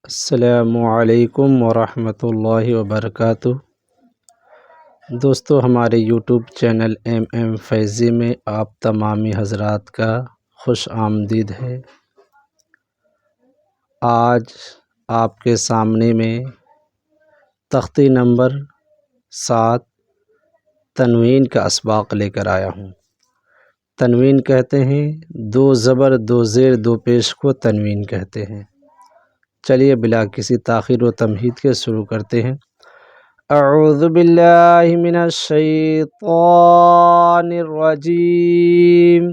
السلام علیکم ورحمۃ اللہ وبرکاتہ۔ دوستو، ہمارے یوٹیوب چینل ایم فیضی میں آپ تمامی حضرات کا خوش آمدید ہے۔ آج آپ کے سامنے میں تختی نمبر 7 تنوین کا اسباق لے کر آیا ہوں۔ تنوین کہتے ہیں دو زبر دو زیر دو پیش کو تنوین کہتے ہیں۔ چلیے بلا کسی تاخیر و تمہید کے شروع کرتے ہیں۔ اعوذ باللہ من الشیطان الرجیم،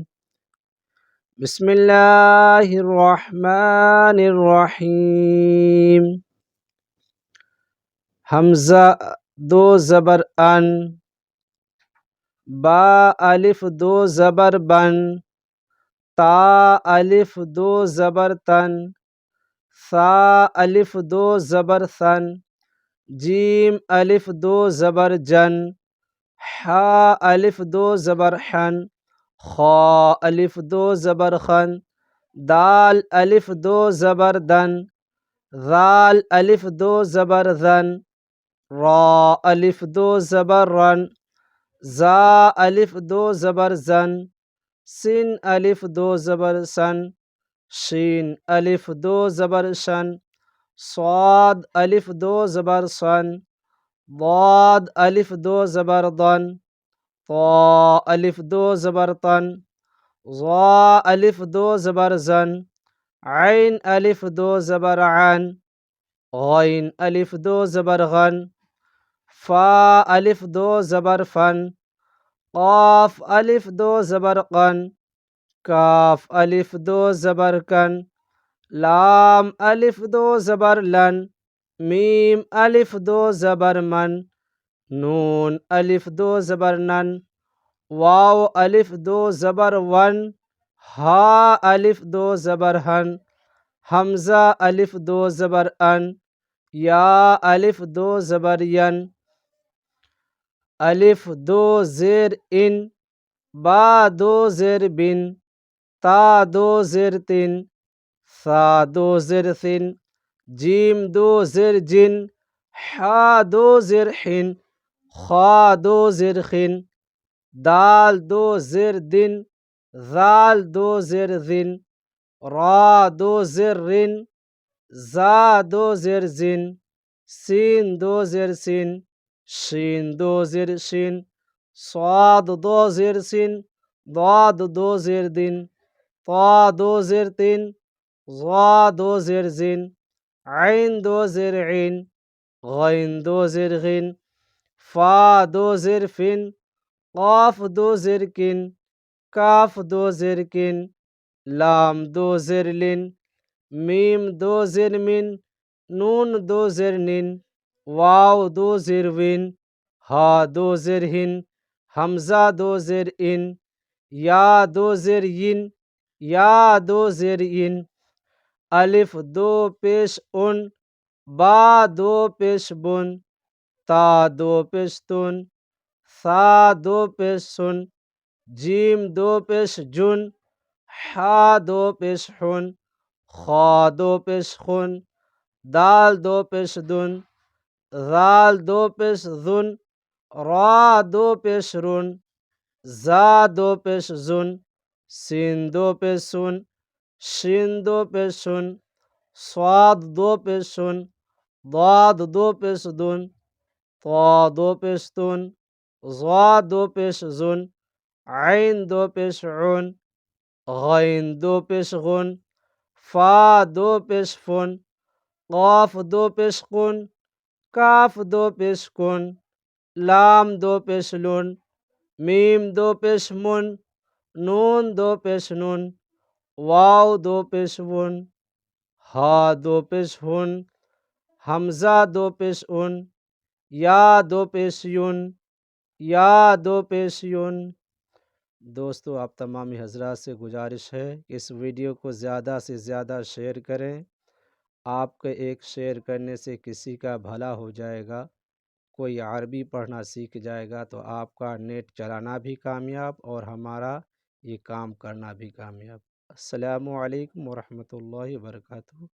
بسم اللہ الرحمن الرحیم۔ حمزہ دو زبر ان، با الف دو زبر بن، تا الف دو زبر تن، ثا الف دو زبر ثن، جیم الف دو زبر جن، حا الف دو زبر حن، خا الف دو زبر خن، دال الف دو زبر دن، ذال الف دو زبر ذن، را الف دو زبر رن، زا الف دو زبر زن، سین الف دو زبر سن، شین الف دو زبر شن، صاد الف دو زبر صن، ضاد الف دو زبر ضن، طا الف دو زبر طن، ظا الف دو زبر زن، عین الف دو زبر عن، غین الف دو زبر غن، فا الف دو زبر فن، قاف الف دو زبر قن، کاف الف دو زبر کن، لام الف دو زبر لن، میم الف دو زبر من، نون الف دو زبر نن، واو الف دو زبر ون، ہا الف دو زبر ہن، حمزہ الف دو زبر ان، یا الف دو زبر ین، الف دو زیر ان، با دو زیر بن، تا دو زیر تن، ثا دو زیر ثن، جیم دو زیر جن، حا دو زیر حن، خا دو زیر خن، دال دو زیر دن، ذال دو زیر ذن، را دو زیر رن، زا دو زیر زن، سین دو زیر سن، شین دو زیر شین، صاد دو زیر سن، ضاد دو زیر دن، طا دو زیر تن، ظا دو زیر زن، عین دو زیر عین، غین دو زیر غین، فا دو زیر فن، قاف دو زیر کن، کاف دو زیر کن، لام دو زیر لن، میم دو زیر من، نون دو زیر نن، واو دو زیر ون، ہا دو زیر ہن، حمزہ دو زیر ان، یا دو زیر ین، یا دو زیر ین، الف دو پیش ان، با دو پیش بن، تا دو پیش تن، ثا دو پیش سن، جیم دو پیش جن، حا دو پیش حن، خا دو پیش خن، دال دو پیش دن، ذال دو پیش ذن، را دو پیش رن، زا دو پیش زن، سین دو پیش سن، شین دو پیش شن، صاد دو پیش شن، ضاد دو پیش دن، طا دو پیش تن، ظا دو پیش زن، عین دو پیش عن، غین دو پیش غن، فا دو پیش فن، قاف دو پیش قن، کاف دو پیش کن، لام دو پیش لن، میم دو پیش من، نون دو پیش نن، واو دو پیش ون، ہا دو پیش ہن، حمزہ دو پیش ان، یا دو پیش یون، یا دو پیش یون۔ دوستو، آپ تمامی حضرات سے گزارش ہے کہ اس ویڈیو کو زیادہ سے زیادہ شیئر کریں۔ آپ کے ایک شیئر کرنے سے کسی کا بھلا ہو جائے گا، کوئی عربی پڑھنا سیکھ جائے گا تو آپ کا نیٹ چلانا بھی کامیاب اور ہمارا یہ کام کرنا بھی کامیاب۔ السلام علیکم ورحمۃ اللہ وبرکاتہ۔